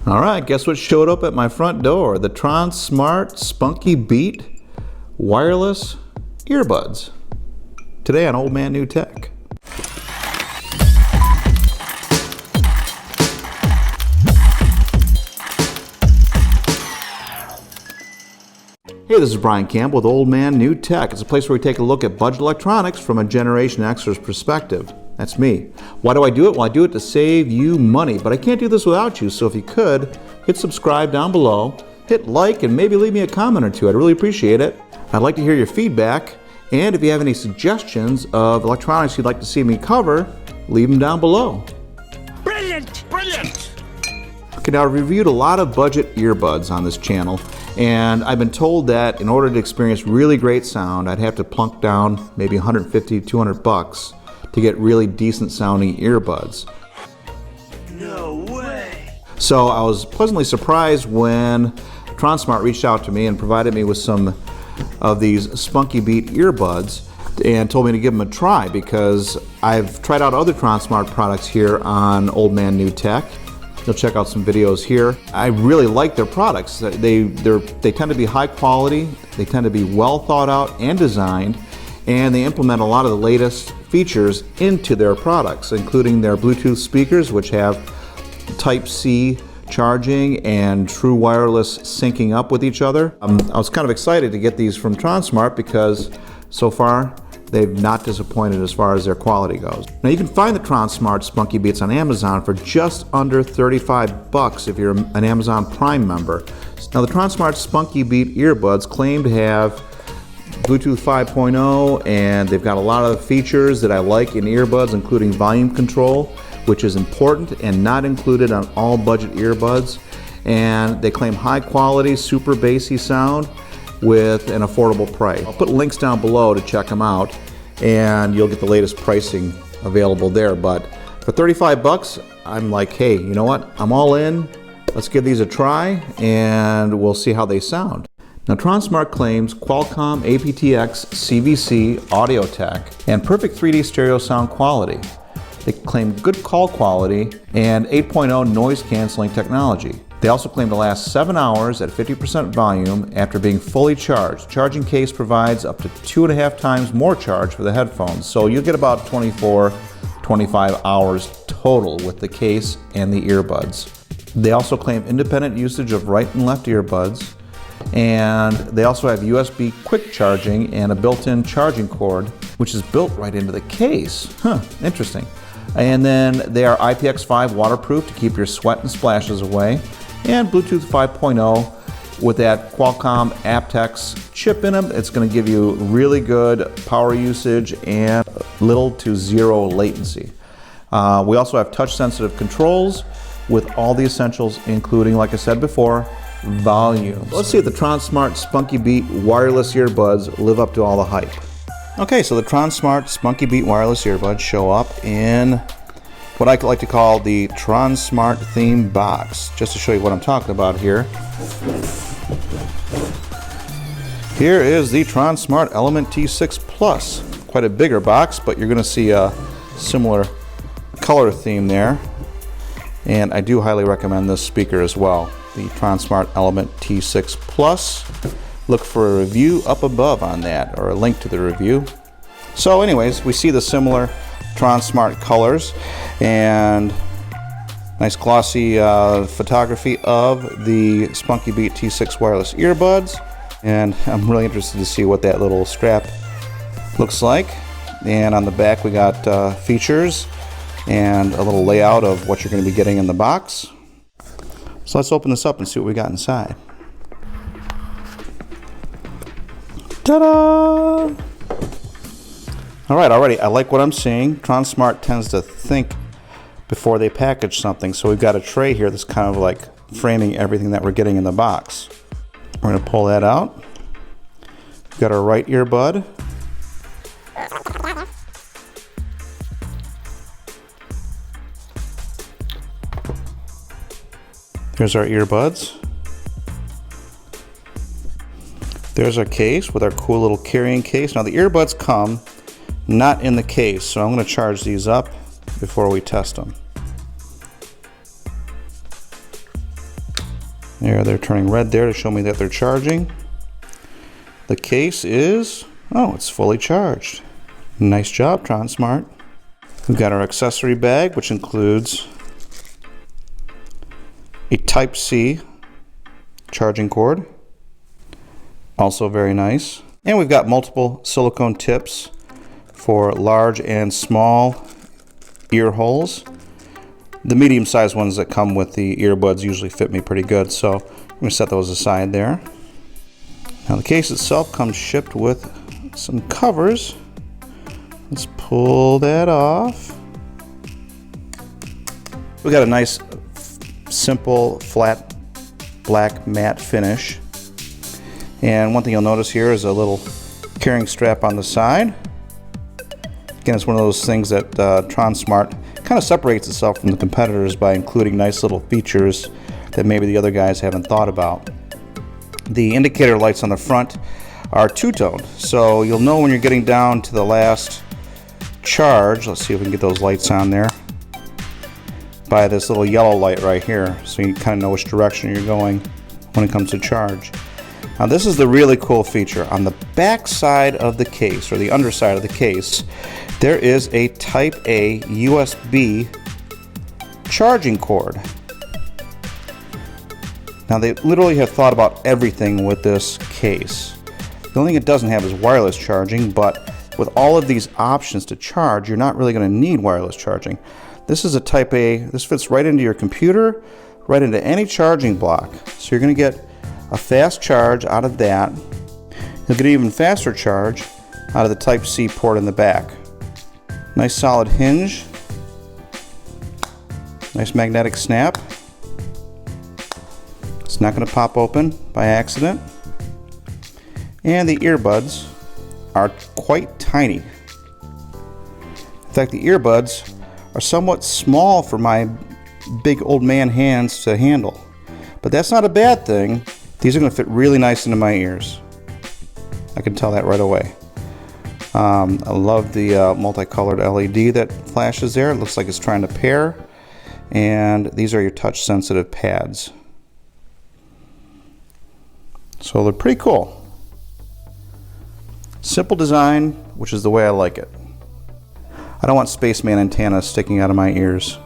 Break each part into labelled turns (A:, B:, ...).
A: All right, guess what showed up at my front door? The Tronsmart Spunky Beats Wireless Earbuds. Today on Old Man New Tech. Hey, this is Brian Campbell with Old Man New Tech. It's a place where we take a look at budget electronics from a Generation Xer's perspective. That's me. Why do I do it? Well, I do it to save you money, but I can't do this without you, so if you could, hit subscribe down below, hit like, and maybe leave me a comment or two. I'd really appreciate it. I'd like to hear your feedback, and if you have any suggestions of electronics you'd like to see me cover, leave them down below.
B: Brilliant! Brilliant!
A: Okay, now I've reviewed a lot of budget earbuds on this channel, and I've been told that in order to experience really great sound, I'd have to plunk down maybe 150, 200 bucks to get really decent sounding earbuds.
B: No way!
A: So I was pleasantly surprised when Tronsmart reached out to me and provided me with some of these Spunky Beats earbuds and told me to give them a try because I've tried out other Tronsmart products here on Old Man New Tech. You'll check out some videos here. I really like their products. They tend to be high quality, they tend to be well thought out and designed, and they implement a lot of the latest features into their products, including their Bluetooth speakers, which have Type-C charging and true wireless syncing up with each other. I was kind of excited to get these from Tronsmart because so far they've not disappointed as far as their quality goes. Now you can find the Tronsmart Spunky Beats on Amazon for just under 35 bucks if you're an Amazon Prime member. Now the Tronsmart Spunky Beats earbuds claim to have Bluetooth 5.0, and they've got a lot of features that I like in earbuds, including volume control, which is important and not included on all budget earbuds. And they claim high quality, super bassy sound with an affordable price. I'll put links down below to check them out, and you'll get the latest pricing available there. But for 35 bucks, I'm like, hey, you know what? I'm all in. Let's give these a try, and we'll see how they sound. Now, Tronsmart claims Qualcomm aptX CVC audio tech and perfect 3D stereo sound quality. They claim good call quality and 8.0 noise canceling technology. They also claim to last 7 hours at 50% volume after being fully charged. Charging case provides up to 2.5 times more charge for the headphones, so you'll get about 24, 25 hours total with the case and the earbuds. They also claim independent usage of right and left earbuds, and they also have USB quick charging and a built-in charging cord, which is built right into the case. Interesting. And then they are IPX5 waterproof to keep your sweat and splashes away, and Bluetooth 5.0 with that Qualcomm aptX chip in them. It's going to give you really good power usage and little to zero latency. We also have touch-sensitive controls with all the essentials, including, like I said before, volume. Let's see if the Tronsmart Spunky Beats Wireless Earbuds live up to all the hype. Okay, so the Tronsmart Spunky Beats Wireless Earbuds show up in what I like to call the Tronsmart theme box. Just to show you what I'm talking about here. Here is the Tronsmart Element T6 Plus. Quite a bigger box, but you're going to see a similar color theme there. And I do highly recommend this speaker as well, the Tronsmart Element T6 Plus. Look for a review up above on that, or a link to the review. So anyways, we see the similar Tronsmart colors and nice glossy photography of the Spunky Beats T6 wireless earbuds. And I'm really interested to see what that little strap looks like. And on the back we got features and a little layout of what you're going to be getting in the box. So let's open this up and see what we got inside. Ta-da! Alright, already I like what I'm seeing. Tronsmart tends to think before they package something, so we've got a tray here that's kind of like framing everything that we're getting in the box. We're going to pull that out. We've got our right earbud. There's our earbuds. There's our case with our cool little carrying case. Now the earbuds come not in the case, so I'm going to charge these up before we test them. There, they're turning red there to show me that they're charging. The case is, oh, it's fully charged. Nice job, Tronsmart. We've got our accessory bag, which includes a Type-C charging cord. Also very nice. And we've got multiple silicone tips for large and small ear holes. The medium-sized ones that come with the earbuds usually fit me pretty good, so I'm going to set those aside there. Now the case itself comes shipped with some covers. Let's pull that off. We got a nice, simple, flat, black matte finish. And one thing you'll notice here is a little carrying strap on the side. Again, it's one of those things that Tronsmart kind of separates itself from the competitors by including nice little features that maybe the other guys haven't thought about. The indicator lights on the front are two-toned, so you'll know when you're getting down to the last charge. Let's see if we can get those lights on there by this little yellow light right here, so you kind of know which direction you're going when it comes to charge. Now this is the really cool feature. On the back side of the case, or the underside of the case, there is a Type A USB charging cord. Now they literally have thought about everything with this case. The only thing it doesn't have is wireless charging, but with all of these options to charge, you're not really going to need wireless charging. This is a Type A, this fits right into your computer, right into any charging block. So you're going to get a fast charge out of that. You'll get an even faster charge out of the Type-C port in the back. Nice solid hinge. Nice magnetic snap. It's not going to pop open by accident. And the earbuds are quite tiny. In fact, the earbuds are somewhat small for my big old man hands to handle. But that's not a bad thing. These are going to fit really nice into my ears. I can tell that right away. I love the multicolored LED that flashes there. It looks like it's trying to pair. And these are your touch sensitive pads. So they're pretty cool. Simple design, which is the way I like it. I don't want spaceman antennas sticking out of my ears.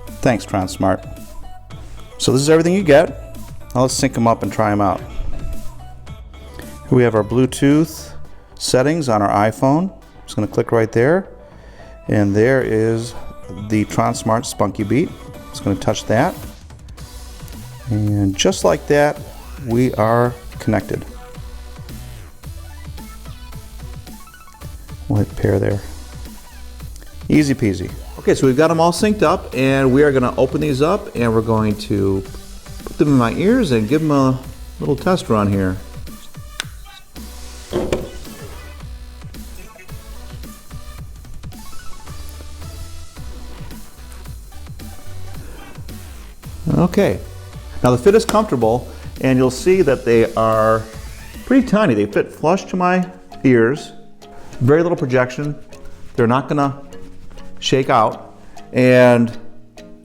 A: Thanks, Tronsmart. So this is everything you get. Now let's sync them up and try them out. Here we have our Bluetooth settings on our iPhone. I'm just going to click right there. And there is the Tronsmart Spunky Beat. Just going to touch that. And just like that, we are connected. We'll hit pair there. Easy peasy. Okay, so we've got them all synced up, and we are going to open these up, and we're going to put them in my ears and give them a little test run here. Okay, now the fit is comfortable, and you'll see that they are pretty tiny. They fit flush to my ears. Very little projection. They're not gonna shake out. And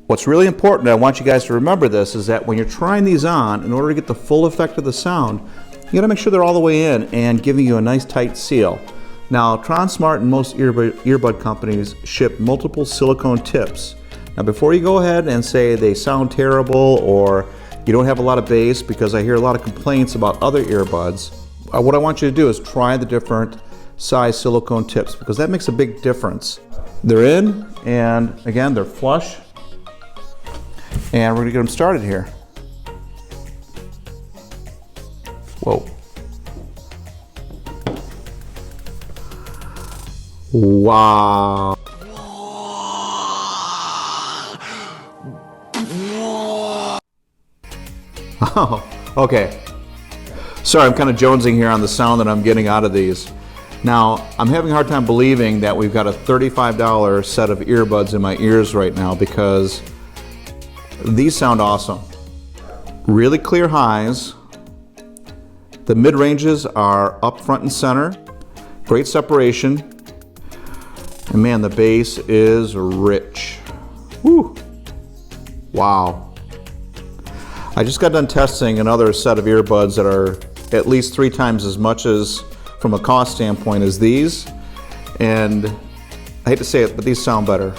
A: what's really important, I want you guys to remember this, is that when you're trying these on, in order to get the full effect of the sound, you gotta make sure they're all the way in and giving you a nice tight seal. Now, Tronsmart and most earbud companies ship multiple silicone tips. Now, before you go ahead and say they sound terrible or you don't have a lot of bass, because I hear a lot of complaints about other earbuds, what I want you to do is try the different size silicone tips, because that makes a big difference. They're in, and again, they're flush. And we're gonna get them started here. Whoa. Wow. Oh, okay. Sorry, I'm kind of jonesing here on the sound that I'm getting out of these. Now, I'm having a hard time believing that we've got a $35 set of earbuds in my ears right now, because these sound awesome. Really clear highs. The mid-ranges are up front and center. Great separation. And man, the bass is rich. Woo! Wow. I just got done testing another set of earbuds that are at least 3 times as much as, from a cost standpoint, as these. And I hate to say it, but these sound better.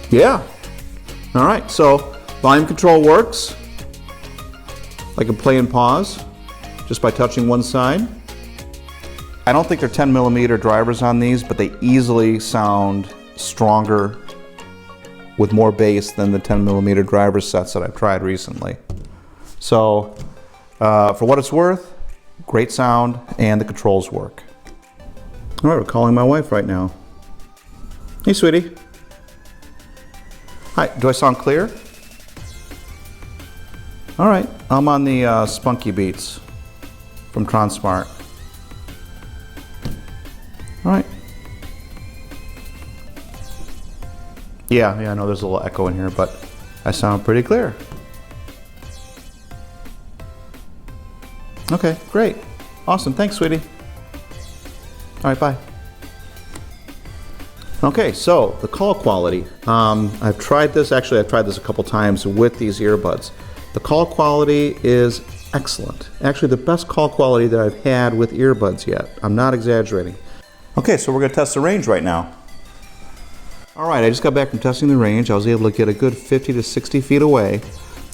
A: Yeah. All right, so volume control works. I can play and pause just by touching one side. I don't think they're 10mm drivers on these, but they easily sound stronger with more bass than the 10mm driver sets that I've tried recently. So for what it's worth, great sound and the controls work. All right, we're calling my wife right now. Hey, sweetie. Hi, do I sound clear? All right, I'm on the Spunky Beats from Tronsmart. All right. Yeah, I know there's a little echo in here, but I sound pretty clear. Okay, great. Awesome, thanks, sweetie. All right, bye. Okay, so the call quality. I've tried this a couple times with these earbuds. The call quality is excellent. Actually, the best call quality that I've had with earbuds yet. I'm not exaggerating. Okay, so we're gonna test the range right now. All right, I just got back from testing the range. I was able to get a good 50 to 60 feet away.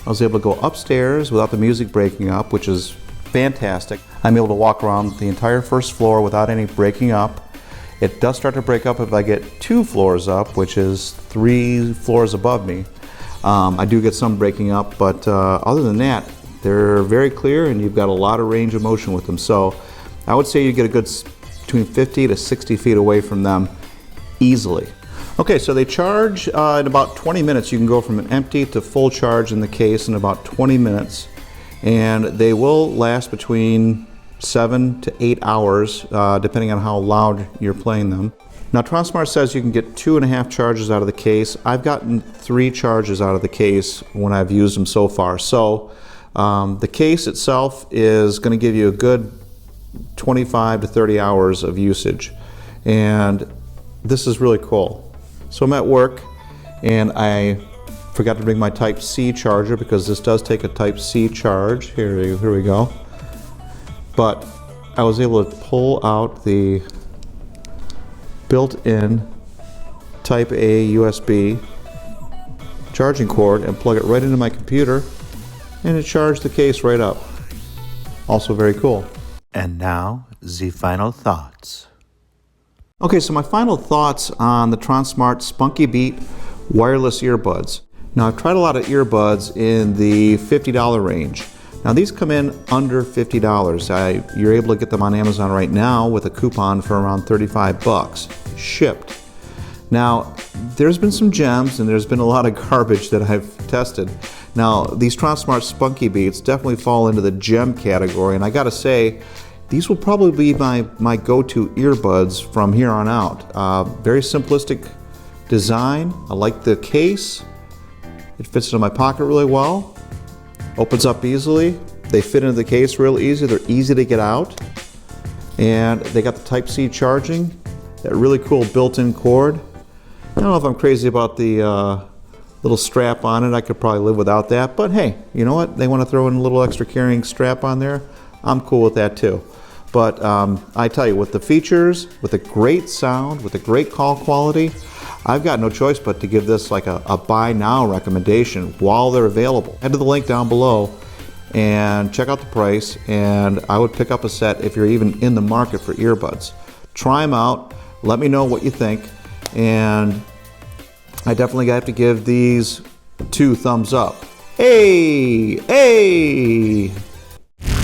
A: I was able to go upstairs without the music breaking up, which is fantastic. I'm able to walk around the entire first floor without any breaking up. It does start to break up if I get 2 floors up, which is 3 floors above me. I do get some breaking up, but other than that, they're very clear and you've got a lot of range of motion with them. So I would say you get a good between 50 to 60 feet away from them easily. Okay, so they charge in about 20 minutes. You can go from an empty to full charge in the case in about 20 minutes. And they will last between 7 to 8 hours, depending on how loud you're playing them. Now, Tronsmart says you can get 2.5 charges out of the case. I've gotten 3 charges out of the case when I've used them so far. So the case itself is going to give you a good 25 to 30 hours of usage. And this is really cool. So I'm at work and I forgot to bring my Type-C charger because this does take a Type-C charge. Here we go. But I was able to pull out the built-in Type-A USB charging cord and plug it right into my computer, and it charged the case right up. Also very cool.
C: And now, the final thoughts.
A: Okay, so my final thoughts on the Tronsmart Spunky Beat Wireless Earbuds. Now, I've tried a lot of earbuds in the $50 range. Now, these come in under $50. You're able to get them on Amazon right now with a coupon for around 35 bucks, shipped. Now, there's been some gems and there's been a lot of garbage that I've tested. Now, these Tronsmart Spunky Beats definitely fall into the gem category, and I gotta say, these will probably be my go-to earbuds from here on out. Very simplistic design. I like the case. It fits into my pocket really well. Opens up easily. They fit into the case real easy. They're easy to get out. And they got the Type-C charging. That really cool built-in cord. I don't know if I'm crazy about the little strap on it. I could probably live without that. But hey, you know what? They want to throw in a little extra carrying strap on there. I'm cool with that too. But I tell you, with the features, with a great sound, with a great call quality, I've got no choice but to give this like a buy now recommendation while they're available. Head to the link down below and check out the price, and I would pick up a set if you're even in the market for earbuds. Try them out, let me know what you think, and I definitely have to give these 2 thumbs up. Hey!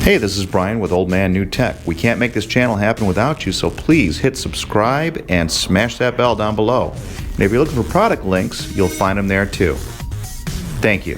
A: Hey, this is Brian with Old Man New Tech. We can't make this channel happen without you, so please hit subscribe and smash that bell down below. And if you're looking for product links, you'll find them there too. Thank you.